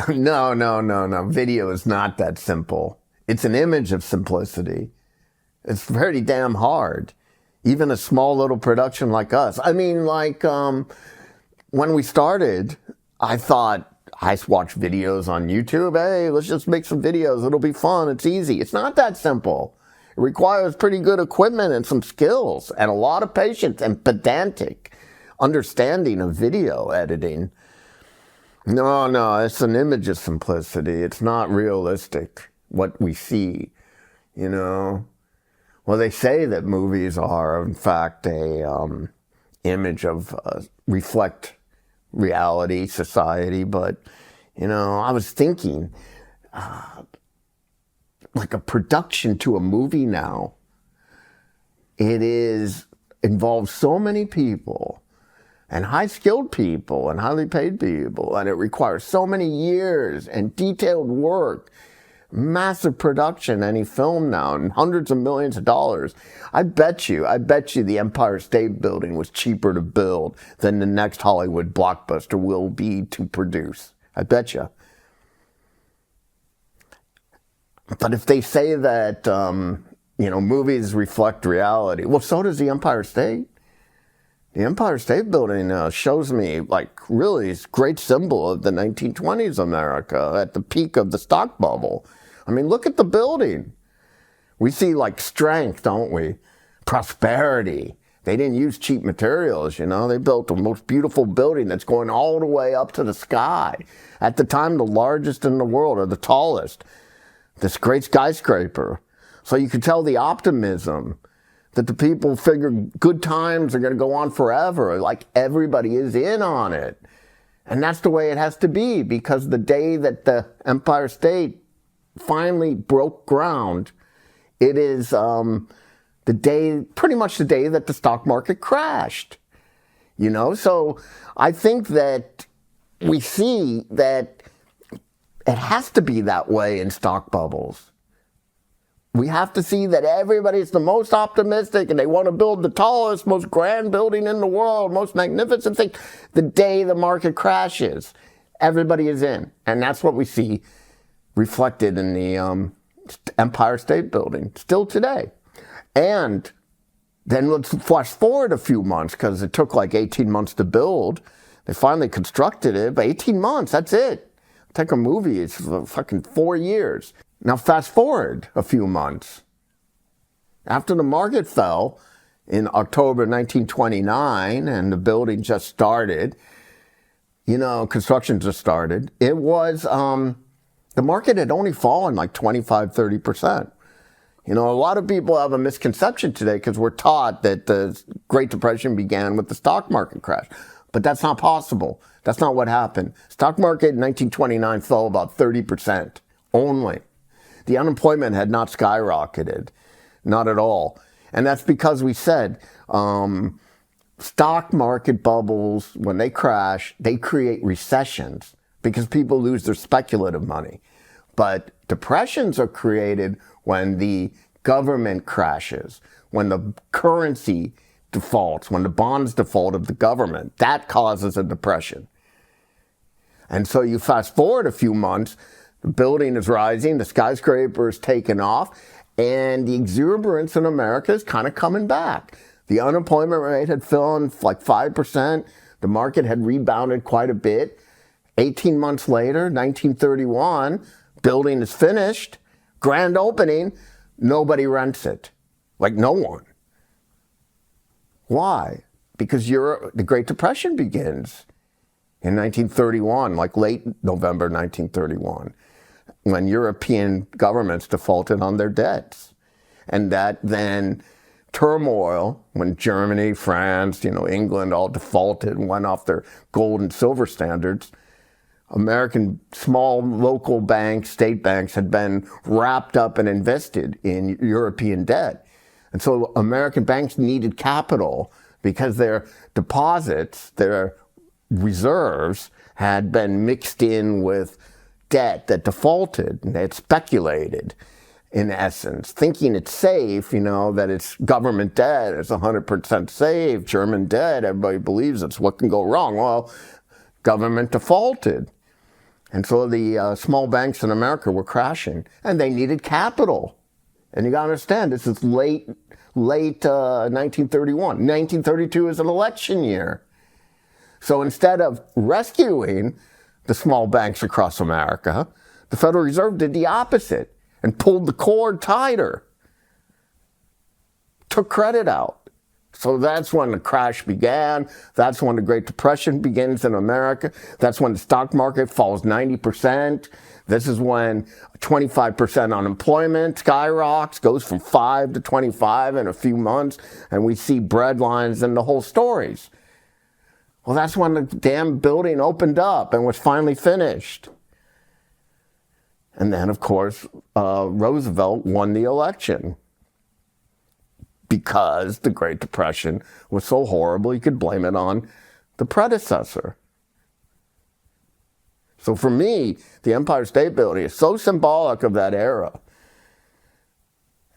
No, no, no, no. Video is not that simple. It's an image of simplicity. It's very damn hard. Even a small little production like us. I mean, like, when we started, I thought, I watch videos on YouTube. Hey, let's just make some videos. It'll be fun. It's easy. It's not that simple. It requires pretty good equipment and some skills and a lot of patience and pedantic understanding of video editing. No, no, it's an image of simplicity. It's not realistic, what we see, you know. Well, they say that movies are, in fact, a image of reflect reality, society. But, you know, I was thinking, like a production to a movie now, involves so many people and high-skilled people and highly paid people, and it requires so many years and detailed work, massive production, any film now, and hundreds of millions of dollars. I bet you the Empire State Building was cheaper to build than the next Hollywood blockbuster will be to produce. I bet you. But if they say that, movies reflect reality, well, so does the Empire State. The Empire State Building shows me, like, really a great symbol of the 1920s America at the peak of the stock bubble. I mean, look at the building. We see, like, strength, don't we? Prosperity. They didn't use cheap materials, you know. They built the most beautiful building that's going all the way up to the sky. At the time, the largest in the world, or the tallest. This great skyscraper. So you could tell the optimism that the people figure good times are going to go on forever, like everybody is in on it. And that's the way it has to be, because the day that the Empire State finally broke ground, it is pretty much the day that the stock market crashed. You know, so I think that we see that it has to be that way in stock bubbles. We have to see that everybody's the most optimistic and they want to build the tallest, most grand building in the world, most magnificent thing. The day the market crashes, everybody is in. And that's what we see reflected in the Empire State Building still today. And then let's flash forward a few months, because it took like 18 months to build. They finally constructed it, but 18 months, that's it. Take a movie, it's fucking 4 years. Now fast forward a few months. After the market fell in October 1929 and the building just started, construction just started, it was, the market had only fallen like 25-30%. A lot of people have a misconception today because we're taught that the Great Depression began with the stock market crash. But that's not possible. That's not what happened. Stock market in 1929 fell about 30% only. The unemployment had not skyrocketed, not at all. And that's because we said stock market bubbles, when they crash, they create recessions because people lose their speculative money. But depressions are created when the government crashes, when the currency defaults, when the bonds default of the government. That causes a depression. And so you fast forward a few months, the building is rising, the skyscraper is taking off, and the exuberance in America is kind of coming back. The unemployment rate had fallen like 5%. The market had rebounded quite a bit. 18 months later, 1931, building is finished, grand opening, nobody rents it. Like no one. Why? Because the Great Depression begins in 1931, like late November 1931, when European governments defaulted on their debts. And that then turmoil, when Germany, France, England all defaulted and went off their gold and silver standards, American small local banks, state banks, had been wrapped up and invested in European debt. And so American banks needed capital because their deposits, their reserves, had been mixed in with debt that defaulted, and they had speculated, in essence, thinking it's safe, that it's government debt, it's 100% safe, German debt, everybody believes it's what can go wrong. Well, government defaulted. And so the small banks in America were crashing, and they needed capital. And you got to understand, this is late 1931. 1932 is an election year. So instead of rescuing the small banks across America, the Federal Reserve did the opposite and pulled the cord tighter, took credit out. So that's when the crash began. That's when the Great Depression begins in America. That's when the stock market falls 90%. This is when 25% unemployment skyrockets, goes from 5 to 25 in a few months, and we see breadlines and the whole stories. Well, that's when the damn building opened up and was finally finished. And then, of course, Roosevelt won the election, because the Great Depression was so horrible, you could blame it on the predecessor. So for me, the Empire State Building is so symbolic of that era.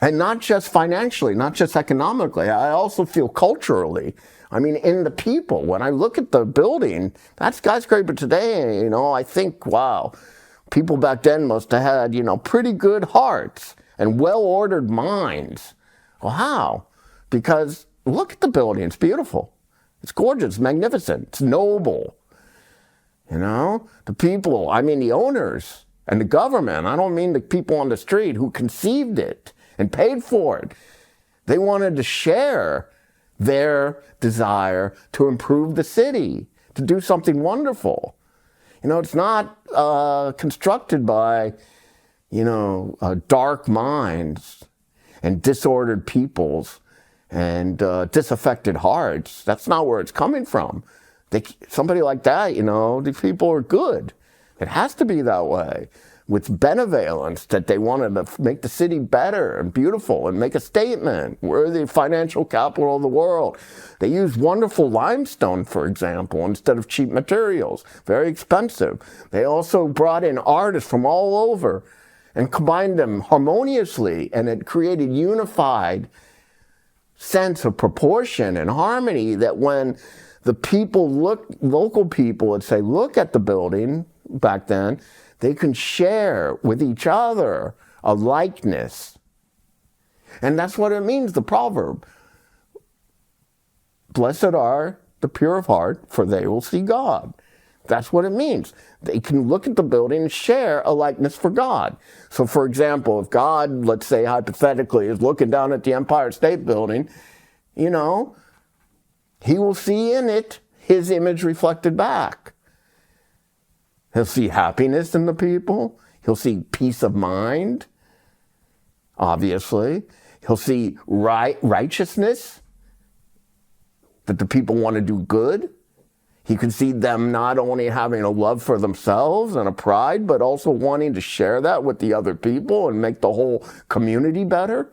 And not just financially, not just economically, I also feel culturally. I mean, in the people, when I look at the building, that skyscraper today, I think, wow, people back then must have had, pretty good hearts and well-ordered minds. Well, how? Because look at the building. It's beautiful. It's gorgeous, magnificent. It's noble. The people, the owners and the government, I don't mean the people on the street who conceived it and paid for it. They wanted to share their desire to improve the city, to do something wonderful. It's not constructed by, dark minds and disordered peoples and disaffected hearts. That's not where it's coming from. Somebody like that, these people are good. It has to be that way, with benevolence, that they wanted to make the city better and beautiful and make a statement. We're the financial capital of the world. They use wonderful limestone, for example, instead of cheap materials. Very expensive. They also brought in artists from all over and combined them harmoniously, and it created unified sense of proportion and harmony, that when the people local people would say, look at the building back then, they can share with each other a likeness. And that's what it means, the proverb. Blessed are the pure of heart, for they will see God. That's what it means. They can look at the building and share a likeness for God. So, for example, if God, let's say hypothetically, is looking down at the Empire State Building, he will see in it his image reflected back. He'll see happiness in the people. He'll see peace of mind, obviously. He'll see righteousness, that the people want to do good. He can see them not only having a love for themselves and a pride, but also wanting to share that with the other people and make the whole community better.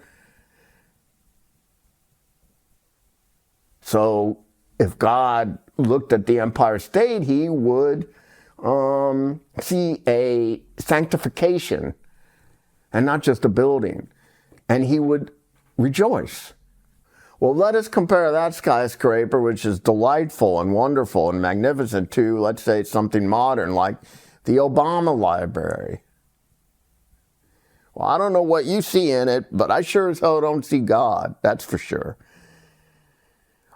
So if God looked at the Empire State, he would see a sanctification and not just a building. And he would rejoice. Well, let us compare that skyscraper, which is delightful and wonderful and magnificent, to, let's say, something modern like the Obama Library. Well, I don't know what you see in it, but I sure as hell don't see God, that's for sure.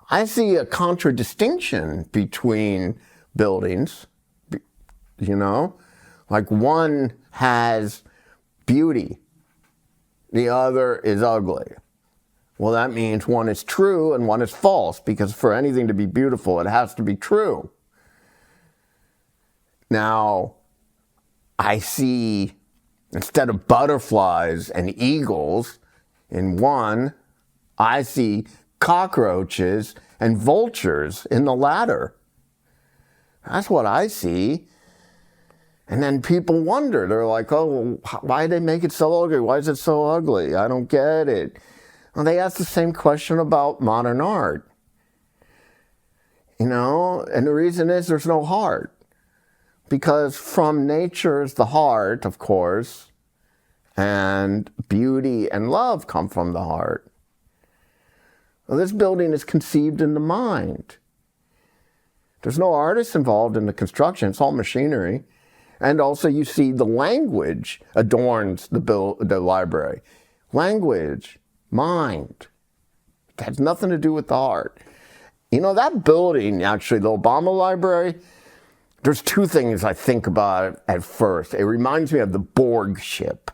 I see a contradistinction between buildings, like one has beauty, the other is ugly. Well, that means one is true and one is false, because for anything to be beautiful, it has to be true. Now, I see, instead of butterflies and eagles in one, I see cockroaches and vultures in the latter. That's what I see. And then people wonder, they're like, oh, why did they make it so ugly? Why is it so ugly? I don't get it. Well, they ask the same question about modern art. And the reason is there's no heart. Because from nature is the heart, of course, and beauty and love come from the heart. Well, this building is conceived in the mind. There's no artists involved in the construction. It's all machinery. And also you see the language adorns the library. Language, mind. It has nothing to do with the heart. You know, that building, actually, the Obama Library, there's two things I think about it at first. It reminds me of the Borg ship.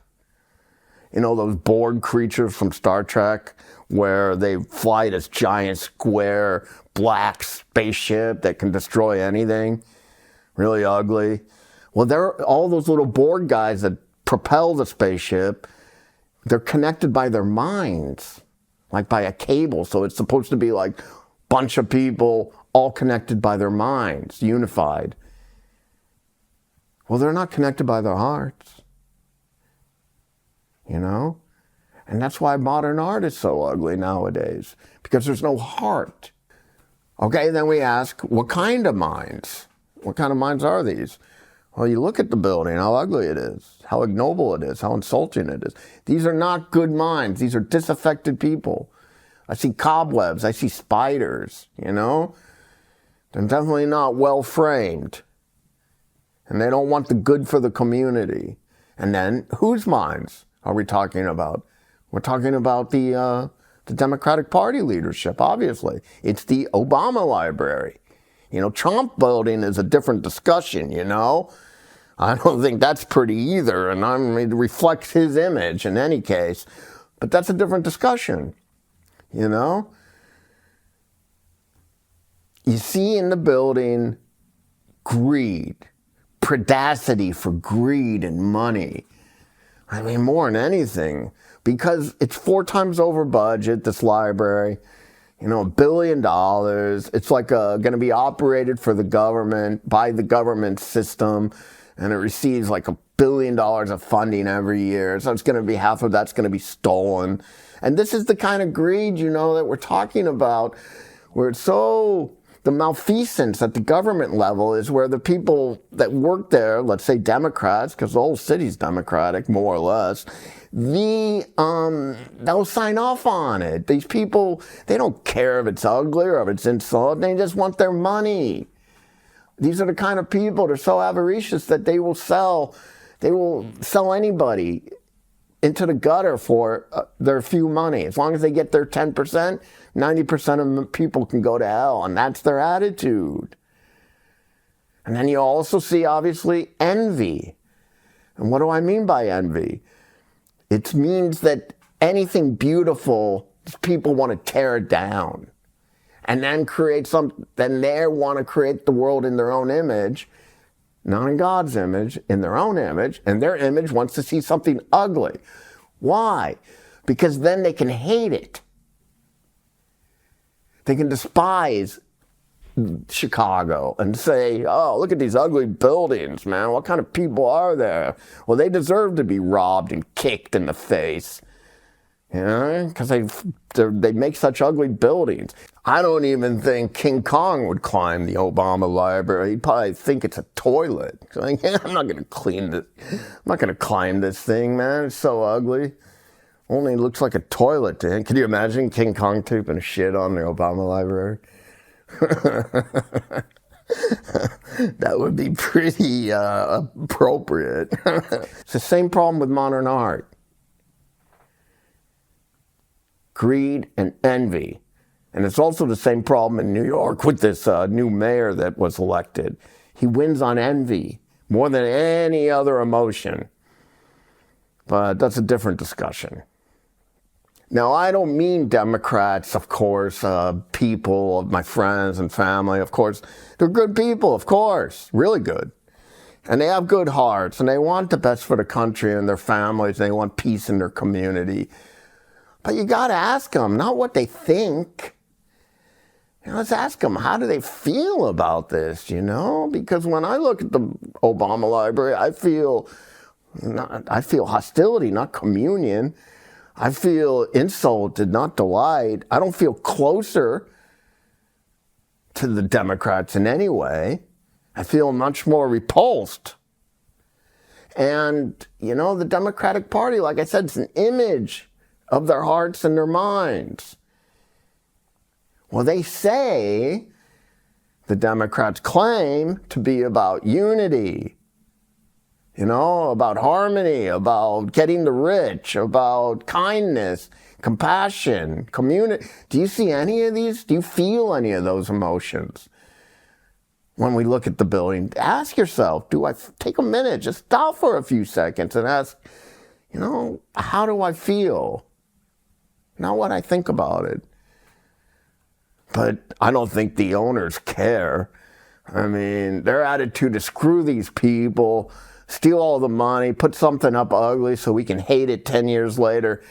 You know, those Borg creatures from Star Trek, where they fly this giant square black spaceship that can destroy anything. Really ugly. Well, all those little Borg guys that propel the spaceship, they're connected by their minds, like by a cable. So it's supposed to be like a bunch of people all connected by their minds, unified. Well, they're not connected by their hearts, you know? And that's why modern art is so ugly nowadays, because there's no heart. Okay, then we ask, what kind of minds? What kind of minds are these? Well, you look at the building, how ugly it is, how ignoble it is, how insulting it is. These are not good minds. These are disaffected people. I see cobwebs. I see spiders, you know? They're definitely not well framed. And they don't want the good for the community. And then, whose minds are we talking about? We're talking about the Democratic Party leadership, obviously. It's the Obama Library. You know, Trump building is a different discussion, you know? I don't think that's pretty either, and it reflects his image in any case. But that's a different discussion, you know? You see in the building greed, predacity for greed and money. I mean, more than anything, because it's 4 times over budget, this library. You know, $1 billion. It's like going to be operated for the government, by the government system, and it receives like $1 billion of funding every year. So it's going to be, half of that's going to be stolen. And this is the kind of greed, you know, that we're talking about, where it's so, the malfeasance at the government level is where the people that work there, let's say Democrats, because the whole city's Democratic, more or less, they'll sign off on it. These people, they don't care if it's ugly or if it's insulting. They just want their money. These are the kind of people, they're so avaricious that they will sell anybody into the gutter for their few money. As long as they get their 10%, 90% of people can go to hell, and that's their attitude. And then you also see, obviously, envy. And what do I mean by envy? It means that anything beautiful, people want to tear it down. And then then they want to create the world in their own image, not in God's image, in their own image, and their image wants to see something ugly. Why? Because then they can hate it. They can despise Chicago and say, oh, look at these ugly buildings, man. What kind of people are there? Well, they deserve to be robbed and kicked in the face. You know, because they make such ugly buildings. I don't even think King Kong would climb the Obama Library. He'd probably think it's a toilet. Like, yeah, I'm not going to clean this. I'm not going to climb this thing, man. It's so ugly. Only looks like a toilet to him. Can you imagine King Kong taking a shit on the Obama Library? That would be pretty appropriate. It's the same problem with modern art. Greed and envy. And it's also the same problem in New York with this new mayor that was elected. He wins on envy more than any other emotion. But that's a different discussion. Now, I don't mean Democrats, of course, people, my friends and family, of course. They're good people, of course, really good. And they have good hearts, and they want the best for the country and their families, and they want peace in their community. But you got to ask them, not what they think. You know, let's ask them, how do they feel about this, you know? Because when I look at the Obama Library, I feel hostility, not communion. I feel insulted, not delight. I don't feel closer to the Democrats in any way. I feel much more repulsed. And, you know, the Democratic Party, like I said, it's an image of their hearts and their minds. Well, they say, the Democrats claim to be about unity, about harmony, about getting the rich, about kindness, compassion, community. Do you see any of these? Do you feel any of those emotions? When we look at the building, ask yourself, do I take a minute, just stop for a few seconds and ask, how do I feel? Not what I think about it. But I don't think the owners care. I mean, their attitude is screw these people, steal all the money, put something up ugly so we can hate it 10 years later.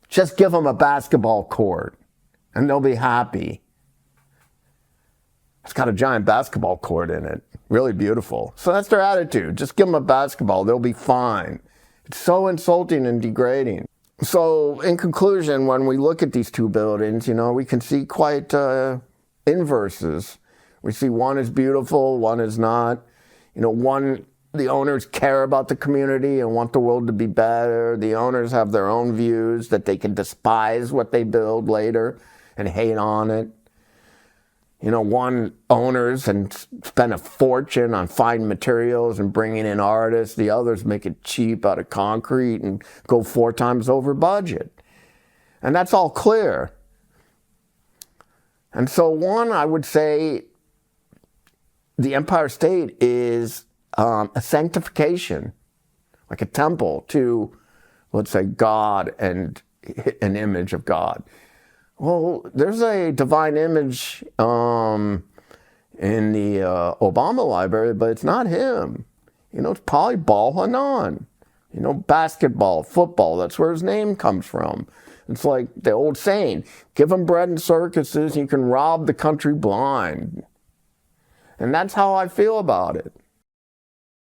Just give them a basketball court and they'll be happy. It's got a giant basketball court in it. Really beautiful. So that's their attitude. Just give them a basketball. They'll be fine. It's so insulting and degrading. So in conclusion, when we look at these two buildings, we can see quite inverses. We see one is beautiful, one is not. One, the owners care about the community and want the world to be better. The owners have their own views that they can despise what they build later and hate on it. One owners and spend a fortune on fine materials and bringing in artists. The others make it cheap out of concrete and go 4 times over budget. And that's all clear. And so one, I would say, the Empire State is a sanctification, like a temple to, let's say, God and an image of God. Well, there's a divine image in the Obama library, but it's not him. It's probably Baal Hanan. Basketball, football, that's where his name comes from. It's like the old saying, give him bread and circuses, you can rob the country blind. And that's how I feel about it.